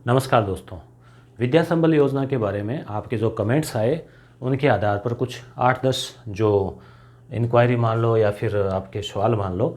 नमस्कार दोस्तों। विद्या संबल योजना के बारे में आपके जो कमेंट्स आए उनके आधार पर कुछ 8-10 जो इंक्वायरी मान लो या फिर आपके सवाल मान लो,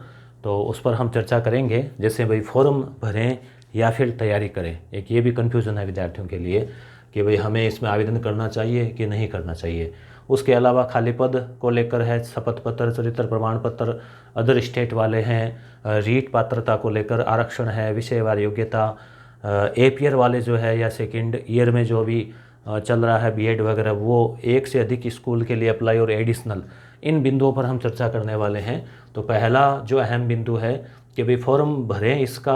तो उस पर हम चर्चा करेंगे। जैसे भाई फॉर्म भरें या फिर तैयारी करें, एक ये भी कन्फ्यूज़न है विद्यार्थियों के लिए कि भाई हमें इसमें आवेदन करना चाहिए कि नहीं करना चाहिए। उसके अलावा खाली पद को लेकर है, शपथ पत्र, चरित्र प्रमाण पत्र, अदर स्टेट वाले हैं, रीट पात्रता को लेकर आरक्षण है, विषयवार योग्यता, एप ईयर वाले जो है या सेकंड ईयर में जो भी चल रहा है बीएड वगैरह, वो एक से अधिक स्कूल के लिए अप्लाई और एडिशनल, इन बिंदुओं पर हम चर्चा करने वाले हैं। तो पहला जो अहम बिंदु है कि भाई फॉर्म भरें इसका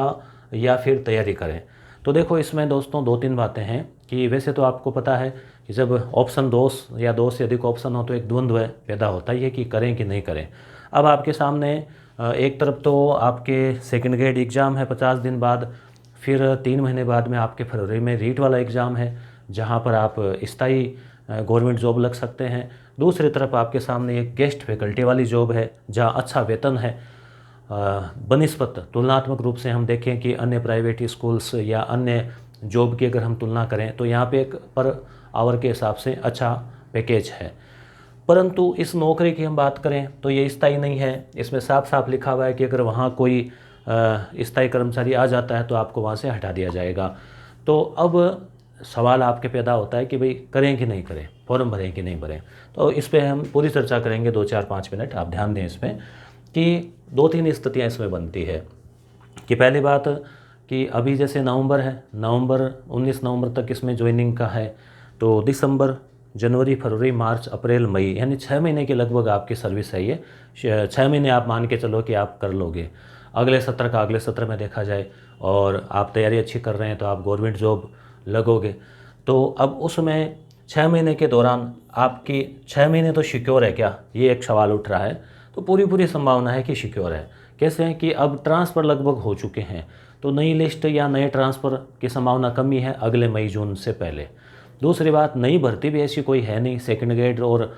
या फिर तैयारी करें। तो देखो इसमें दोस्तों 2-3 बातें हैं कि वैसे तो आपको पता है कि जब ऑप्शन दो या दो से अधिक ऑप्शन हो तो एक द्वंद्व पैदा होता ही है कि करें कि नहीं करें। अब आपके सामने एक तरफ तो आपके सेकंड ग्रेड एग्ज़ाम है 50 दिन बाद, फिर 3 महीने बाद में आपके फरवरी में रीट वाला एग्ज़ाम है जहाँ पर आप स्थायी गवर्नमेंट जॉब लग सकते हैं। दूसरी तरफ आपके सामने एक गेस्ट फैकल्टी वाली जॉब है जहाँ अच्छा वेतन है। बनिस्पत तुलनात्मक रूप से हम देखें कि अन्य प्राइवेट स्कूल्स या अन्य जॉब की अगर हम तुलना करें तो यहाँ पे एक पर आवर के हिसाब से अच्छा पैकेज है। परंतु इस नौकरी की हम बात करें तो ये स्थायी नहीं है। इसमें साफ साफ लिखा हुआ है कि अगर वहाँ कोई स्थायी कर्मचारी आ जाता है तो आपको वहाँ से हटा दिया जाएगा। तो अब सवाल आपके पैदा होता है कि भाई करें कि नहीं करें, फॉर्म भरें कि नहीं भरें। तो इस पर हम पूरी चर्चा करेंगे 2-4-5 मिनट, आप ध्यान दें इसमें कि 2-3 स्थितियाँ इसमें बनती है। कि पहली बात कि अभी जैसे नवंबर है, 19 नवंबर तक इसमें ज्वाइनिंग का है, तो दिसंबर, जनवरी, फरवरी, मार्च, अप्रैल, मई, यानी 6 महीने के लगभग आपकी सर्विस है ये। 6 महीने आप मान के चलो कि आप कर लोगे। अगले सत्र का अगले सत्र में देखा जाए और आप तैयारी अच्छी कर रहे हैं तो आप गवर्नमेंट जॉब लगोगे। तो अब उसमें 6 महीने के दौरान आपकी 6 महीने तो सिक्योर है क्या, ये एक सवाल उठ रहा है। तो पूरी संभावना है कि सिक्योर है। कैसे हैं कि अब ट्रांसफ़र लगभग हो चुके हैं, तो नई लिस्ट या नए ट्रांसफ़र की संभावना कमी है अगले मई जून से पहले। दूसरी बात, नई भर्ती भी ऐसी कोई है नहीं। सेकंड ग्रेड और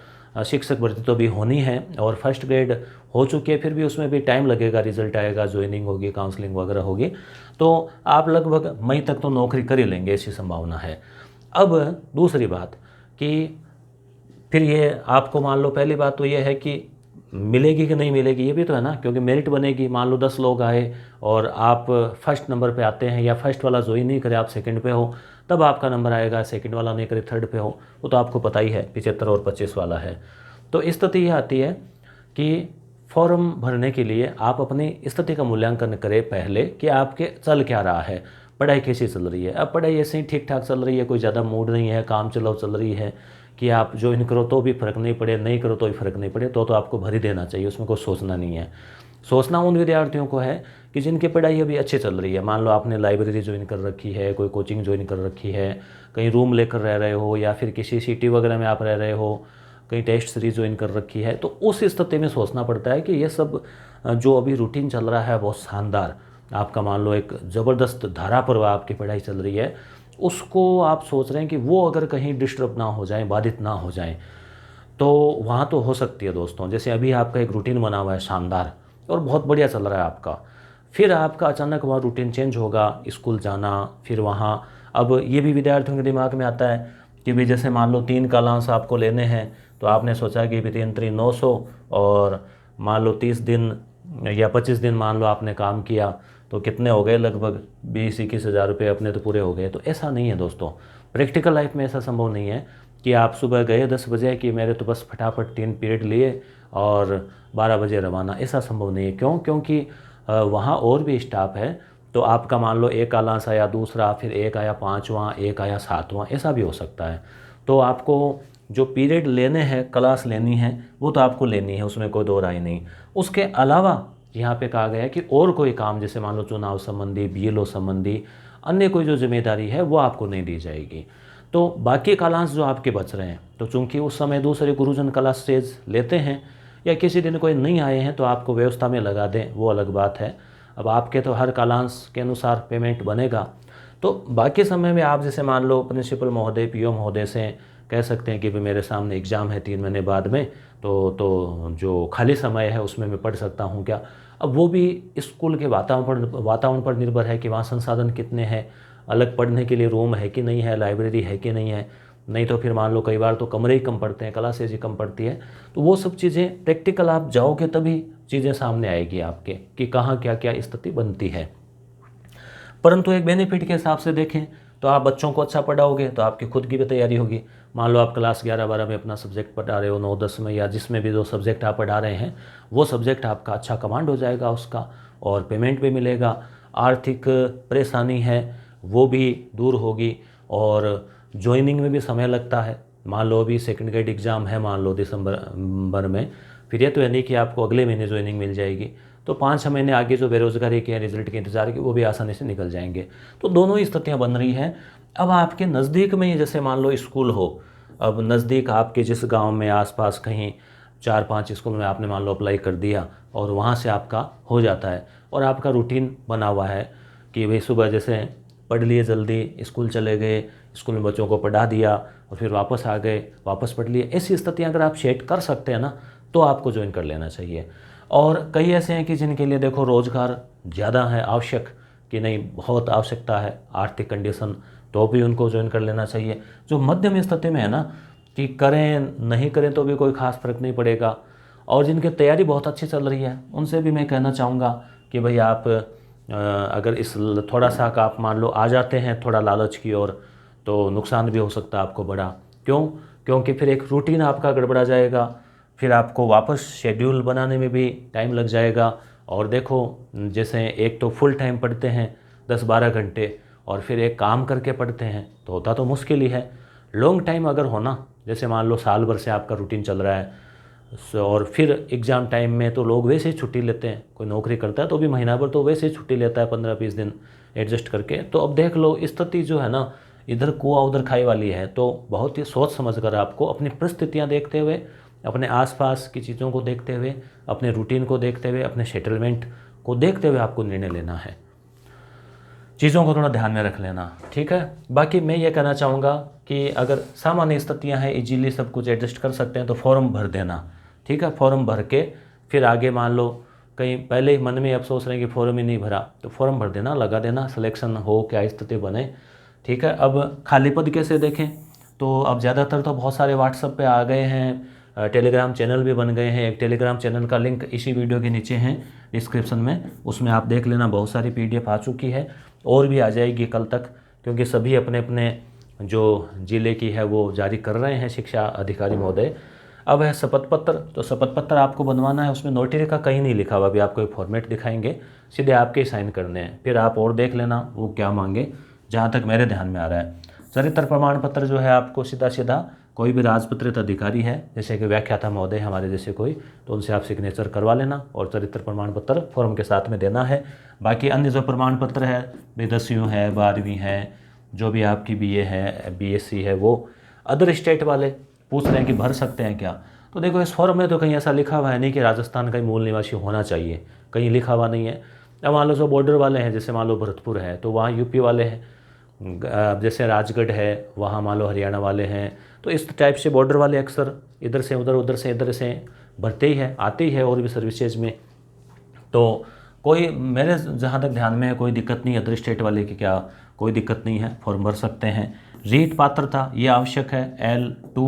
शिक्षक भर्ती तो भी होनी है और फर्स्ट ग्रेड हो चुकी है, फिर भी उसमें भी टाइम लगेगा, रिजल्ट आएगा, ज्वाइनिंग होगी, काउंसलिंग वगैरह होगी। तो आप लगभग मई तक तो नौकरी कर ही लेंगे, ऐसी संभावना है। अब दूसरी बात कि फिर ये आपको मान लो, पहली बात तो ये है कि मिलेगी कि नहीं मिलेगी, ये भी तो है ना, क्योंकि मेरिट बनेगी। मान लो 10 लोग आए और आप फर्स्ट नंबर पे आते हैं या फर्स्ट वाला ज्वाइन नहीं करे, आप सेकंड पे हो, तब आपका नंबर आएगा। सेकंड वाला नहीं करे, थर्ड पे हो, वो तो आपको पता ही है 75 और 25 वाला है। तो स्थिति ये आती है कि फॉर्म भरने के लिए आप अपनी स्थिति का मूल्यांकन करें पहले कि आपके चल क्या रहा है, पढ़ाई कैसी चल रही है। अब पढ़ाई ऐसे ही ठीक ठाक चल रही है, कोई ज़्यादा मूड नहीं है, काम चलाओ चल रही है कि आप ज्वाइन करो तो भी फ़र्क नहीं पड़े, नहीं करो तो भी फ़र्क नहीं पड़े, तो आपको भर ही देना चाहिए, उसमें कुछ सोचना नहीं है। सोचना उन विद्यार्थियों को है कि जिनकी पढ़ाई अभी अच्छी चल रही है। मान लो आपने लाइब्रेरी ज्वाइन कर रखी है, कोई कोचिंग ज्वाइन कर रखी है, कहीं रूम लेकर रह रहे हो या फिर किसी सिटी वगैरह में आप रह रहे हो, कहीं टेस्ट सीरीज ज्वाइन कर रखी है, तो उस स्थिति में सोचना पड़ता है कि ये सब जो अभी रूटीन चल रहा है बहुत शानदार, आपका मान लो एक ज़बरदस्त धारा पर आपकी पढ़ाई चल रही है, उसको आप सोच रहे हैं कि वो अगर कहीं डिस्टर्ब ना हो जाए, बाधित ना हो जाए, तो वहाँ तो हो सकती है दोस्तों। जैसे अभी आपका एक रूटीन बना हुआ है शानदार और बहुत बढ़िया चल रहा है आपका, फिर आपका अचानक वहाँ रूटीन चेंज होगा, स्कूल जाना, फिर वहाँ अब ये भी विद्यार्थियों के दिमाग में आता है कि भाई जैसे मान लो 3 कालांश आपको लेने हैं, तो आपने सोचा कि भी 3 900 और मान लो 30 दिन या 25 दिन मान लो आपने काम किया, तो कितने हो गए, लगभग 20-21 हज़ार रुपये अपने तो पूरे हो गए। तो ऐसा नहीं है दोस्तों, प्रैक्टिकल लाइफ में ऐसा संभव नहीं है कि आप सुबह गए 10 बजे कि मेरे तो बस फटाफट 3 पीरियड लिए और 12 बजे रवाना, ऐसा संभव नहीं है। क्यों? क्योंकि वहाँ और भी स्टाफ है। तो आपका मान लो एक कालांश आया, दूसरा, फिर एक आया 5वां, एक आया 7वां, ऐसा भी हो सकता है। तो आपको जो पीरियड लेने हैं, क्लास लेनी है, वो तो आपको लेनी है, उसमें कोई दो राय नहीं। उसके अलावा यहाँ पे कहा गया है कि और कोई काम, जैसे मान लो चुनाव संबंधी, बीएलओ संबंधी अन्य कोई जो जिम्मेदारी है वो आपको नहीं दी जाएगी। तो बाकी कालांश जो आपके बच रहे हैं, तो चूंकि उस समय दूसरे गुरुजन क्लास स्टेज लेते हैं या किसी दिन कोई नहीं आए हैं तो आपको व्यवस्था में लगा दें, वो अलग बात है। अब आपके तो हर कालांश के अनुसार पेमेंट बनेगा। तो बाकी समय में आप जैसे मान लो प्रिंसिपल महोदय, पीओ महोदय से कह सकते हैं कि भाई मेरे सामने एग्ज़ाम है 3 महीने बाद में, तो जो खाली समय है उसमें मैं पढ़ सकता हूँ क्या। अब वो भी स्कूल के वातावरण पर निर्भर है कि वहाँ संसाधन कितने हैं, अलग पढ़ने के लिए रूम है कि नहीं है, लाइब्रेरी है कि नहीं है, नहीं तो फिर मान लो कई बार तो कमरे ही कम पड़ते हैं, क्लासेज ही कम पड़ती है। तो वो सब चीज़ें प्रैक्टिकल आप जाओगे तभी चीज़ें सामने आएगी आपके कि कहाँ क्या क्या स्थिति बनती है। परंतु एक बेनिफिट के हिसाब से देखें तो आप बच्चों को अच्छा पढ़ाओगे तो आपकी खुद की भी तैयारी होगी। मान लो आप क्लास 11-12 में अपना सब्जेक्ट पढ़ा रहे हो, 9-10 में, या जिसमें भी जो सब्जेक्ट आप पढ़ा रहे हैं वो सब्जेक्ट आपका अच्छा कमांड हो जाएगा उसका, और पेमेंट भी मिलेगा। आर्थिक परेशानी है वो भी दूर होगी, और ज्वाइनिंग में भी समय लगता है। मान लो अभी सेकंड ग्रेड एग्ज़ाम है मान लो दिसंबर में, फिर ये तो है नहीं कि आपको अगले महीने ज्वाइनिंग मिल जाएगी, तो 5-6 महीने आगे जो बेरोज़गारी के रिजल्ट के इंतज़ार की वो भी आसानी से निकल जाएंगे। तो दोनों ही स्थितियाँ बन रही हैं। अब आपके नज़दीक में ही जैसे मान लो स्कूल हो, अब नज़दीक आपके जिस गांव में आसपास कहीं 4-5 स्कूल में आपने मान लो अप्लाई कर दिया और वहाँ से आपका हो जाता है, और आपका रूटीन बना हुआ है कि भाई सुबह जैसे पढ़ लिए, जल्दी स्कूल चले गए, स्कूल में बच्चों को पढ़ा दिया और फिर वापस आ गए, वापस पढ़ लिए। ऐसी स्थितियाँ अगर आप सेट कर सकते हैं ना तो आपको ज्वाइन कर लेना चाहिए। और कई ऐसे हैं कि जिनके लिए देखो रोज़गार ज़्यादा है आवश्यक, कि नहीं बहुत आवश्यकता है आर्थिक कंडीशन, तो भी उनको ज्वाइन कर लेना चाहिए। जो मध्यम स्थिति में है ना कि करें नहीं करें तो भी कोई ख़ास फ़र्क नहीं पड़ेगा, और जिनकी तैयारी बहुत अच्छी चल रही है उनसे भी मैं कहना चाहूँगा कि भाई आप अगर इस थोड़ा सा का आप मान लो आ जाते हैं थोड़ा लालच की ओर, तो नुकसान भी हो सकता है आपको बड़ा। क्यों? क्योंकि फिर एक रूटीन आपका गड़बड़ा जाएगा, फिर आपको वापस शेड्यूल बनाने में भी टाइम लग जाएगा। और देखो जैसे एक तो फुल टाइम पढ़ते हैं 10-12 घंटे, और फिर एक काम करके पढ़ते हैं, तो होता तो मुश्किल ही है। लॉन्ग टाइम अगर हो ना, जैसे मान लो साल भर से आपका रूटीन चल रहा है, और फिर एग्ज़ाम टाइम में तो लोग वैसे ही छुट्टी लेते हैं, कोई नौकरी करता है तो भी महीना भर तो वैसे ही छुट्टी लेता है 15-20 दिन एडजस्ट करके। तो अब देख लो स्थिति जो है ना इधर कुआं उधर खाई वाली है। तो बहुत ही सोच समझ कर आपको अपनी परिस्थितियाँ देखते हुए, अपने आसपास की चीज़ों को देखते हुए, अपने रूटीन को देखते हुए, अपने सेटलमेंट को देखते हुए आपको निर्णय लेना है। चीज़ों को थोड़ा ध्यान में रख लेना, ठीक है। बाकी मैं ये कहना चाहूँगा कि अगर सामान्य स्थितियाँ हैं, इजीली सब कुछ एडजस्ट कर सकते हैं, तो फॉर्म भर देना, ठीक है। फॉर्म भर के फिर आगे मान लो कहीं पहले ही मन में अब सोच रहे हैं कि फॉर्म ही नहीं भरा, तो फॉर्म भर देना, लगा देना, सिलेक्शन हो क्या स्थिति बने, ठीक है। अब खाली पद कैसे देखें, तो अब ज़्यादातर तो बहुत सारे व्हाट्सएप पे आ गए हैं, टेलीग्राम चैनल भी बन गए हैं। एक टेलीग्राम चैनल का लिंक इसी वीडियो के नीचे है डिस्क्रिप्शन में, उसमें आप देख लेना, बहुत सारी PDF आ चुकी है और भी आ जाएगी कल तक, क्योंकि सभी अपने अपने जो ज़िले की है वो जारी कर रहे हैं शिक्षा अधिकारी महोदय। अब है शपथ पत्र, तो शपथ पत्र आपको बनवाना है, उसमें नोटरी का कहीं नहीं लिखा हुआ, अभी आपको एक फॉर्मेट दिखाएंगे, सीधे आपके साइन करने हैं, फिर आप और देख लेना वो क्या मांगे, जहाँ तक मेरे ध्यान में आ रहा है। चरित्र प्रमाण पत्र जो है आपको सीधा सीधा कोई भी राजपत्रित अधिकारी है, जैसे कि व्याख्याता महोदय हमारे जैसे कोई, तो उनसे आप सिग्नेचर करवा लेना और चरित्र प्रमाण पत्र फॉर्म के साथ में देना है। बाकी अन्य जो प्रमाण पत्र है, 10वीं है, 12वीं है, जो भी आपकी BA है, BSc है, वो अदर स्टेट वाले पूछ रहे हैं कि भर सकते हैं क्या, तो देखो इस फॉर्म में तो कहीं ऐसा लिखा हुआ है नहीं कि राजस्थान का ही मूल निवासी होना चाहिए, कहीं लिखा हुआ नहीं है। अब मान लो जो बॉर्डर वाले हैं, जैसे मान लो भरतपुर है तो वहाँ UP वाले हैं, जैसे राजगढ़ है वहाँ मान लो हरियाणा वाले हैं, तो इस टाइप से बॉर्डर वाले अक्सर इधर से उधर, उधर से इधर से भरते ही है, आते ही है और भी सर्विसेज में। तो कोई मेरे जहाँ तक ध्यान में है कोई दिक्कत नहीं, अदर स्टेट वाले की क्या कोई दिक्कत नहीं है, फॉर्म भर सकते हैं। रीट पात्रता ये आवश्यक है, L2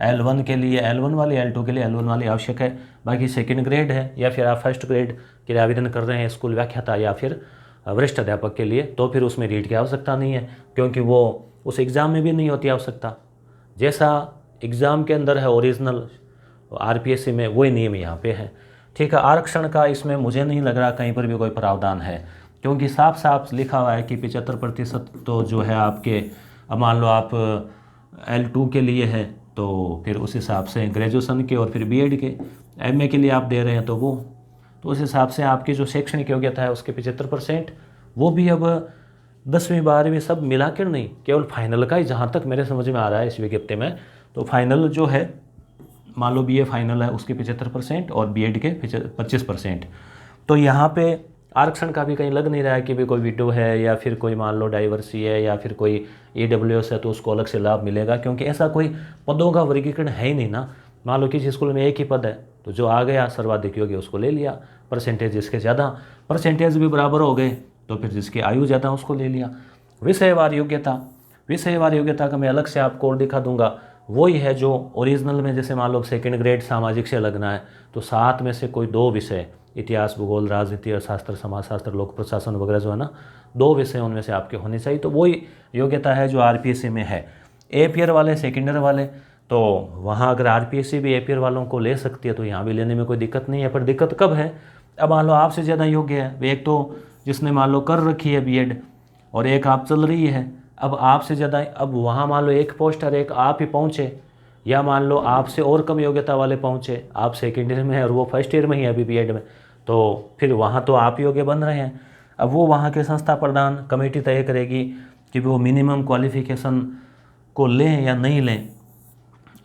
L1 के लिए L1 वाली, L2 के लिए L1 वाली आवश्यक है। बाकी सेकंड ग्रेड है या फिर आप फर्स्ट ग्रेड के लिए आवेदन कर रहे हैं स्कूल व्याख्याता या फिर वरिष्ठ अध्यापक के लिए, तो फिर उसमें रीट की आवश्यकता नहीं है, क्योंकि वो उस एग्ज़ाम में भी नहीं होती आवश्यकता। जैसा एग्ज़ाम के अंदर है ओरिजिनल RPSC में, वही नियम यहाँ पे है, ठीक है। आरक्षण का इसमें मुझे नहीं लग रहा कहीं पर भी कोई प्रावधान है, क्योंकि साफ साफ लिखा हुआ है कि 75% तो जो है आपके, अब मान लो आप L2 के लिए है तो फिर उस हिसाब से ग्रेजुएशन के और फिर BEd के MA के लिए आप दे रहे हैं, तो उस हिसाब से आपकी जो शैक्षणिक योग्यता है उसके 75%, वो भी अब 10वीं 12वीं सब मिला कर नहीं, केवल फाइनल का ही, जहाँ तक मेरे समझ में आ रहा है इस विज्ञप्ति में। तो फाइनल जो है मान लो BA फाइनल है उसके 75% और BEd के 25%। तो यहाँ पे आरक्षण का भी कहीं लग नहीं रहा है कि भी कोई विडो है या फिर कोई मान लो डाइवर्सी है या फिर कोई EWS है तो उसको अलग से लाभ मिलेगा, क्योंकि ऐसा कोई पदों का वर्गीकरण है ही नहीं ना। मान लो किसी स्कूल में एक ही पद है तो जो आ गया सर्वाधिक योग्य उसको ले लिया, परसेंटेज जिसके ज़्यादा, परसेंटेज भी बराबर हो गए तो फिर जिसकी आयु ज़्यादा उसको ले लिया। विषयवार योग्यता, विषयवार योग्यता का मैं अलग से आपको और दिखा दूंगा। वही है जो ओरिजिनल में, जैसे मान लो सेकंड ग्रेड सामाजिक से लगना है तो 7 में से कोई 2 विषय, इतिहास, भूगोल, राजनीति, अर्थशास्त्र, समाजशास्त्र, लोक प्रशासन वगैरह जो है ना, 2 विषय उनमें से आपके होने चाहिए। तो वही योग्यता है जो आरपीएससी में है। एपीयर वाले, सेकेंडर वाले, तो वहाँ अगर आरपीएससी भी एपीयर वालों को ले सकती है तो यहाँ भी लेने में कोई दिक्कत नहीं है। पर दिक्कत कब है, अब मान लो आपसे ज़्यादा योग्य है एक तो जिसने मान लो कर रखी है बीएड और एक आप चल रही है, अब आपसे ज़्यादा, अब वहाँ मान लो एक पोस्ट और एक आप ही पहुँचे, या मान लो आपसे और कम योग्यता वाले पहुँचे, आप सेकेंड ईयर में है और वो फर्स्ट ईयर में ही है अभी बीएड में, तो फिर वहाँ तो आप योग्य बन रहे हैं। अब वो वहाँ के संस्था प्रधान कमेटी तय करेगी कि वो मिनिमम क्वालिफिकेशन को लें या नहीं लें।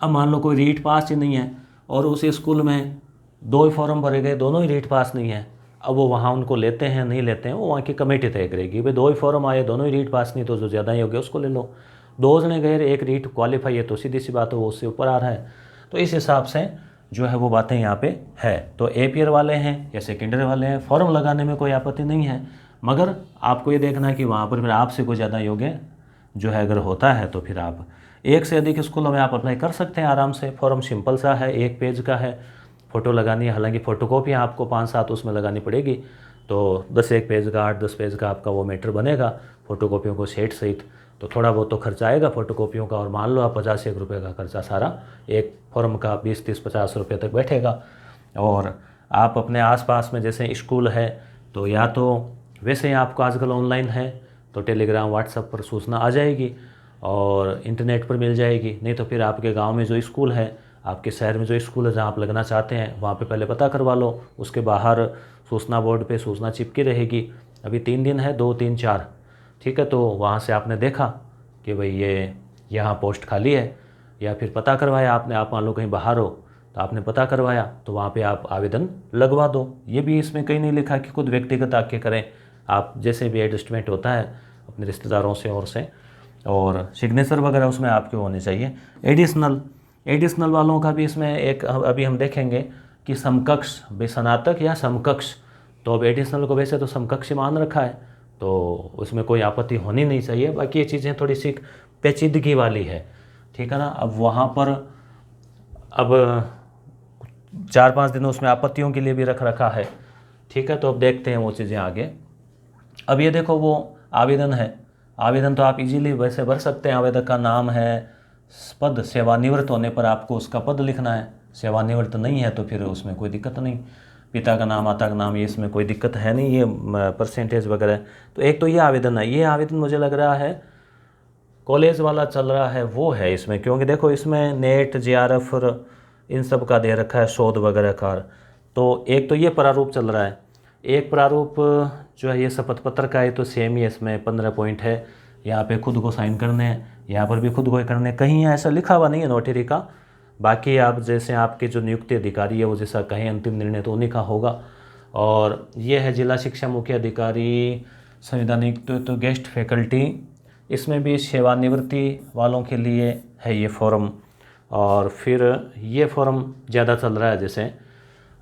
अब मान लो कोई रीट पास ही नहीं है और उस स्कूल में 2 ही फॉर्म भरे गए, दोनों ही रीट पास नहीं है, अब वो वहाँ उनको लेते हैं नहीं लेते हैं, वो वहाँ की कमेटी तय करेगी। भाई 2 ही फॉर्म आए, दोनों ही रीट पास नहीं, तो जो ज़्यादा ही हो गया उसको ले लो। 2 जने गए, एक रीट क्वालिफाई है, तो सीधी सी बात है वो उससे ऊपर आ रहा है। तो इस हिसाब से जो है वो बातें यहाँ पे है। तो एपीयर वाले हैं या सेकेंडरी वाले हैं, फॉर्म लगाने में कोई आपत्ति नहीं है, मगर आपको ये देखना है कि वहाँ पर फिर आपसे कोई ज़्यादा योग्य जो है अगर होता है तो फिर आप 1 से अधिक स्कूलों में आप अप्लाई कर सकते हैं आराम से। फॉर्म सिंपल सा है, 1 पेज का है, फ़ोटो लगानी है, हालांकि फ़ोटोकॉपी आपको 5-7 उसमें लगानी पड़ेगी, तो 10-1 पेज का, 8-10 पेज का आपका वो मैटर बनेगा फ़ोटोकॉपियों को सेट सहित। तो थोड़ा बहुत तो खर्चा आएगा फ़ोटोकॉपियों का, और मान लो आप 50-1 रुपये का खर्चा सारा एक फॉर्म का 20-30-50 रुपये तक बैठेगा। और आप अपने आसपास में जैसे स्कूल है तो या तो वैसे ही आपको आजकल ऑनलाइन है तो टेलीग्राम, व्हाट्सएप पर सूचना आ जाएगी और इंटरनेट पर मिल जाएगी, नहीं तो फिर आपके गांव में जो स्कूल है, आपके शहर में जो स्कूल है जहां आप लगना चाहते हैं वहां पे पहले पता करवा लो। उसके बाहर सूचना बोर्ड पे सूचना चिपकी रहेगी। अभी 3 दिन है, 2, 3, 4, ठीक है, तो वहाँ से आपने देखा कि भाई ये यहाँ पोस्ट खाली है, या फिर पता करवाया आपने, आप मान लो कहीं बाहर हो तो आपने पता करवाया तो वहाँ पे आप आवेदन लगवा दो। ये भी इसमें कहीं नहीं लिखा कि खुद व्यक्तिगत आके करें, आप जैसे भी एडजस्टमेंट होता है अपने रिश्तेदारों से और से, और सिग्नेचर वगैरह उसमें आपके होने चाहिए। एडिशनल वालों का भी इसमें एक अभी हम देखेंगे कि समकक्ष, स्नातक या समकक्ष, तो अब एडिशनल को वैसे तो समकक्ष मान रखा है तो उसमें कोई आपत्ति होनी नहीं चाहिए। बाकी ये चीज़ें थोड़ी सी पेचीदगी वाली है, ठीक है ना। अब वहाँ पर अब 4-5 दिन उसमें आपत्तियों के लिए भी रख रखा है, ठीक है। तो अब देखते हैं वो चीज़ें आगे। अब ये देखो वो आवेदन है, आवेदन तो आप इजीली वैसे भर सकते हैं। आवेदक का नाम है, पद, सेवानिवृत्त होने पर आपको उसका पद लिखना है, सेवानिवृत्त नहीं है तो फिर उसमें कोई दिक्कत नहीं। पिता का नाम, माता का नाम, ये इसमें कोई दिक्कत है नहीं, ये परसेंटेज वगैरह। तो एक तो ये आवेदन है, ये आवेदन मुझे लग रहा है कॉलेज वाला चल रहा है वो है इसमें, क्योंकि देखो इसमें नेट, जेआरएफ इन सब का दे रखा है, शोध वगैरह का। तो एक तो ये प्रारूप चल रहा है, एक प्रारूप जो है ये शपथ पत्र का है, तो सेम ही इसमें 15 पॉइंट है। यहाँ पे खुद को साइन करने हैं, यहाँ पर भी खुद को ही करने, कहीं ऐसा लिखा हुआ नहीं है नोटरी का। बाकी आप जैसे आपके जो नियुक्ति अधिकारी है वो जैसा कहें अंतिम निर्णय तो उन्हीं का होगा। और ये है जिला शिक्षा मुख्य अधिकारी, संविधानिक तो गेस्ट फैकल्टी, इसमें भी सेवानिवृत्ति वालों के लिए है ये फॉर्म। और फिर ये फॉर्म ज़्यादा चल रहा है, जैसे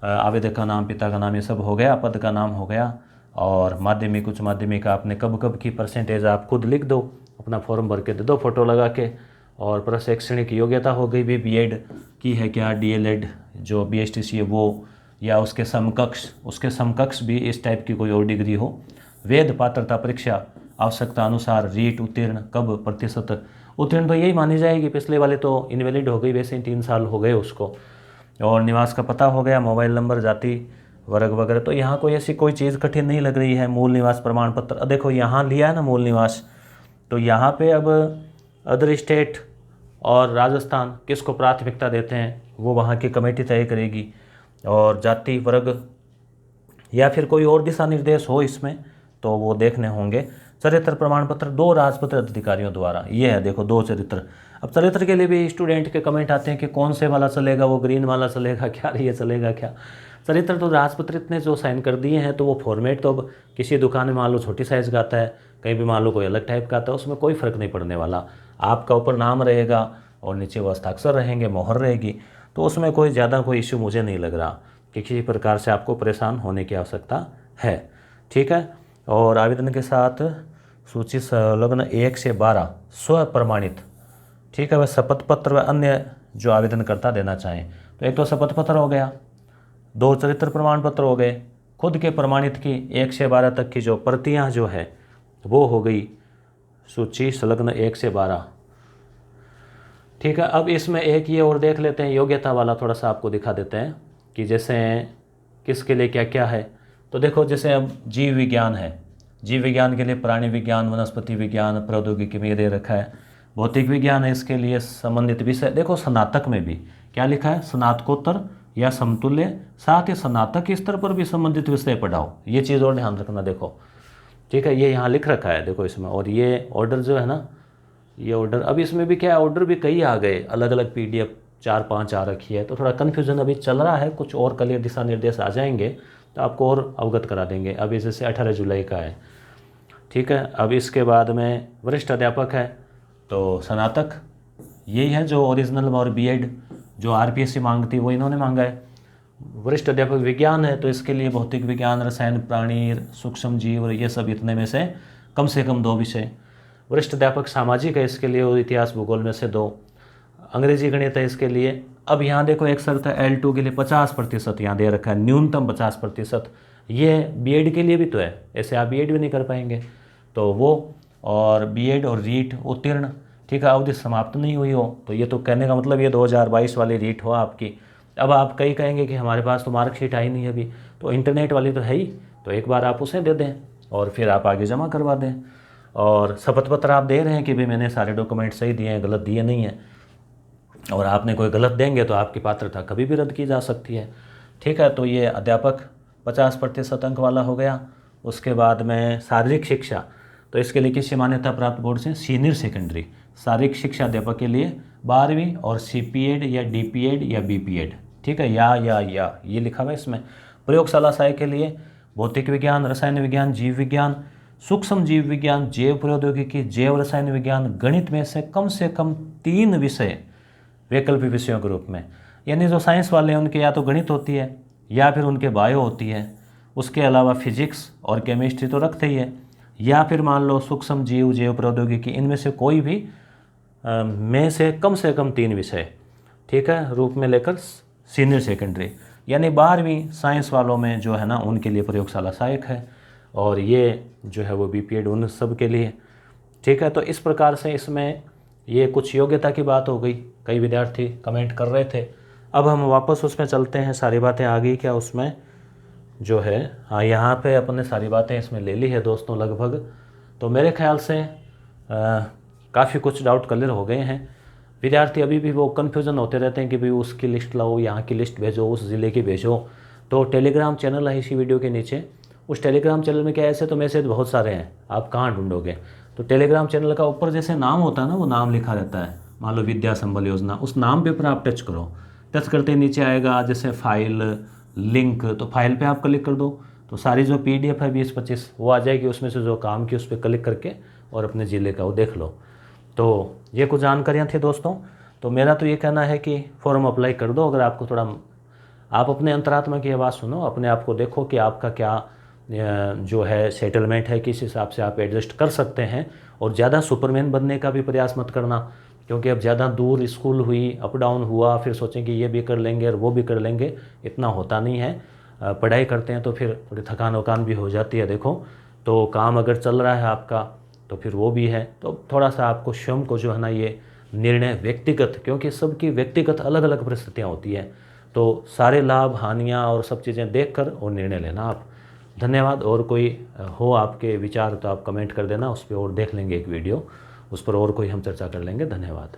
आवेदक का नाम, पिता का नाम, ये सब हो गया, पद का नाम हो गया, और माध्यमिक, उच्च माध्यमिक आपने कब कब की परसेंटेज आप खुद लिख दो, अपना फॉर्म भर के दे दो फोटो लगा के। और प्रशैक्षणिक योग्यता हो गई भी, बीएड की है क्या, डीएलएड जो बीएसटीसी है वो, या उसके समकक्ष भी इस टाइप की कोई और डिग्री हो। वेद पात्रता परीक्षा आवश्यकता अनुसार रीट उत्तीर्ण, कब प्रतिशत उत्तीर्ण, तो यही मानी जाएगी, पिछले वाले तो इनवैलिड हो गई, वैसे ही 3 साल हो गए उसको। और निवास का पता हो गया, मोबाइल नंबर, जाति वर्ग वगैरह। तो यहाँ कोई ऐसी कोई चीज़ कठिन नहीं लग रही है। मूल निवास प्रमाण पत्र, देखो यहाँ लिया है ना मूल निवास, तो यहाँ पे अब अदर स्टेट और राजस्थान किसको प्राथमिकता देते हैं वो वहाँ की कमेटी तय करेगी। और जाति वर्ग या फिर कोई और दिशा निर्देश हो इसमें तो वो देखने होंगे। चरित्र प्रमाण पत्र 2 राजपत्र अधिकारियों द्वारा, ये है देखो 2 चरित्र। अब चरित्र के लिए भी स्टूडेंट के कमेंट आते हैं कि कौन से वाला चलेगा, वो ग्रीन वाला चलेगा क्या, ये चलेगा क्या। चरित्र तो राजपत्र इतने जो साइन कर दिए हैं, तो वो फॉर्मेट तो अब किसी दुकान में मान लो छोटी साइज़ का आता है, कहीं भी मान लो कोई अलग टाइप का आता है, उसमें कोई फ़र्क नहीं पड़ने वाला। आपका ऊपर नाम रहेगा और नीचे वो हस्ताक्षर रहेंगे, मोहर रहेगी, तो उसमें कोई ज़्यादा कोई इश्यू मुझे नहीं लग रहा कि किसी प्रकार से आपको परेशान होने की आवश्यकता है, ठीक है। और आवेदन के साथ सूची संलग्न 1 से 12 स्व प्रमाणित, ठीक है, वह शपथ पत्र व अन्य जो आवेदनकर्ता देना चाहें। तो एक तो शपथ पत्र हो गया, 2 चरित्र प्रमाण पत्र हो गए, खुद के प्रमाणित की 1 से 12 तक की जो प्रतियां जो है वो हो गई सूची संलग्न 1 से 12, ठीक है। अब इसमें एक ये और देख लेते हैं, योग्यता वाला थोड़ा सा आपको दिखा देते हैं कि जैसे किसके लिए क्या क्या है। तो देखो जैसे अब जीव विज्ञान है, जीव विज्ञान के लिए प्राणी विज्ञान, वनस्पति विज्ञान, प्रौद्योगिकी में दे रखा है। भौतिक विज्ञान है, इसके लिए संबंधित विषय। देखो स्नातक में भी क्या लिखा है, स्नातकोत्तर या समतुल्य, साथ ही स्नातक स्तर पर भी संबंधित विषय पढ़ाओ। ये चीज़ और ध्यान रखना, देखो ठीक है, ये यहाँ लिख रखा है देखो इसमें। और ये ऑर्डर जो है ना, ये ऑर्डर, अब इसमें भी क्या है, ऑर्डर भी कई आ गए, अलग अलग PDF 4-5 आ रखी है, तो थोड़ा कन्फ्यूज़न अभी चल रहा है। कुछ और क्लियर दिशा निर्देश आ जाएंगे तो आपको और अवगत करा देंगे। अभी जैसे 18 जुलाई का है, ठीक है। अब इसके बाद में वरिष्ठ अध्यापक है, तो स्नातक यही है जो ओरिजिनल, और B.Ed जो RPSC मांगती है वो इन्होंने मांगा है। वरिष्ठ अध्यापक विज्ञान है, तो इसके लिए भौतिक विज्ञान, रसायन, प्राणी, सूक्ष्म जीव, और ये सब इतने में से कम 2 विषय। वरिष्ठ अध्यापक सामाजिक है, इसके लिए इतिहास भूगोल में से 2। अंग्रेजी गणित है इसके लिए। अब यहाँ देखो एक शर्त है, L2 के लिए 50% यहाँ दे रखा है, न्यूनतम 50%। ये B.Ed के लिए भी तो है, ऐसे आप B.Ed भी नहीं कर पाएंगे, तो वो, और B.Ed और रीट उत्तीर्ण, ठीक है, अवधि समाप्त नहीं हुई हो। तो ये तो कहने का मतलब ये 2022 वाली रीट हो आपकी। अब आप कई कहेंगे कि हमारे पास तो मार्कशीट आई नहीं अभी, तो इंटरनेट वाली तो है ही, तो एक बार आप उसे दे दें और फिर आप आगे जमा करवा दें। और शपथ पत्र आप दे रहे हैं कि भाई मैंने सारे डॉक्यूमेंट सही दिए हैं, गलत दिए नहीं हैं, और आपने कोई गलत देंगे तो आपकी पात्रता कभी भी रद्द की जा सकती है, ठीक है। तो ये अध्यापक 50% अंक वाला हो गया। उसके बाद में शारीरिक शिक्षा, तो इसके लिए किसी मान्यता प्राप्त बोर्ड से सीनियर सेकेंडरी शारीरिक शिक्षा अध्यापक के लिए 12वीं और CPED या DPED या BPED, ठीक है, या ये लिखा हुआ है इसमें। प्रयोगशाला सहायक के लिए भौतिक विज्ञान, रसायन विज्ञान, जीव विज्ञान, सूक्ष्म जीव विज्ञान, जैव प्रौद्योगिकी, जैव रसायन विज्ञान, गणित में से कम 3 विषय वैकल्पिक विषयों के रूप में। यानी जो साइंस वाले हैं उनके या तो गणित होती है या फिर उनके बायो होती है, उसके अलावा फिजिक्स और केमिस्ट्री तो रखते ही है, या फिर मान लो सूक्ष्म जीव, जैव प्रौद्योगिकी, इनमें से कोई भी में से कम 3 विषय, ठीक है, रूप में लेकर सीनियर सेकेंडरी। यानी 12वीं साइंस वालों में जो है ना उनके लिए प्रयोगशाला सहायक है, और ये जो है वो BPED उन सब के लिए, ठीक है। तो इस प्रकार से इसमें ये कुछ योग्यता की बात हो गई, कई विद्यार्थी कमेंट कर रहे थे। अब हम वापस उसमें चलते हैं, सारी बातें आ गई क्या उसमें जो है, हाँ यहाँ पे अपने सारी बातें इसमें ले ली है दोस्तों लगभग। तो मेरे ख्याल से काफ़ी कुछ डाउट क्लियर हो गए हैं। विद्यार्थी अभी भी वो कन्फ्यूज़न होते रहते हैं कि भाई उसकी लिस्ट लाओ, यहाँ की लिस्ट भेजो, उस ज़िले की भेजो। तो टेलीग्राम चैनल है इसी वीडियो के नीचे, उस टेलीग्राम चैनल में क्या ऐसे तो मैसेज बहुत सारे हैं, आप कहाँ ढूंढोगे। तो टेलीग्राम चैनल का ऊपर जैसे नाम होता है ना, वो नाम लिखा रहता है, मान लो विद्या संबल योजना, उस नाम पे पर आप टच करो, टच करते नीचे आएगा जैसे फाइल लिंक, तो फाइल पे आप क्लिक कर दो, तो सारी जो PDF है 20-25 वो आ जाएगी, उसमें से जो काम की उस पर क्लिक करके और अपने ज़िले का वो देख लो। तो ये कुछ जानकारियाँ थी दोस्तों। तो मेरा तो ये कहना है कि फॉर्म अप्लाई कर दो। अगर आपको थोड़ा, आप अपने अंतरात्मा की आवाज़ सुनो, अपने आप को देखो कि आपका क्या जो है सेटलमेंट है, किस हिसाब से आप एडजस्ट कर सकते हैं। और ज़्यादा सुपरमैन बनने का भी प्रयास मत करना, क्योंकि अब ज़्यादा दूर स्कूल हुई, अप डाउन हुआ, फिर सोचें कि ये भी कर लेंगे और वो भी कर लेंगे, इतना होता नहीं है। पढ़ाई करते हैं तो फिर थोड़ी थकान वकान भी हो जाती है। देखो तो काम अगर चल रहा है आपका तो फिर वो भी है, तो थोड़ा सा आपको स्वयं को जो है ना ये निर्णय व्यक्तिगत, क्योंकि सबकी व्यक्तिगत अलग अलग परिस्थितियाँ होती हैं, तो सारे लाभ हानियाँ और सब चीज़ें देखकर और निर्णय लेना आप। धन्यवाद। और कोई हो आपके विचार तो आप कमेंट कर देना, उस पर और देख लेंगे एक वीडियो, उस पर और कोई हम चर्चा कर लेंगे। धन्यवाद।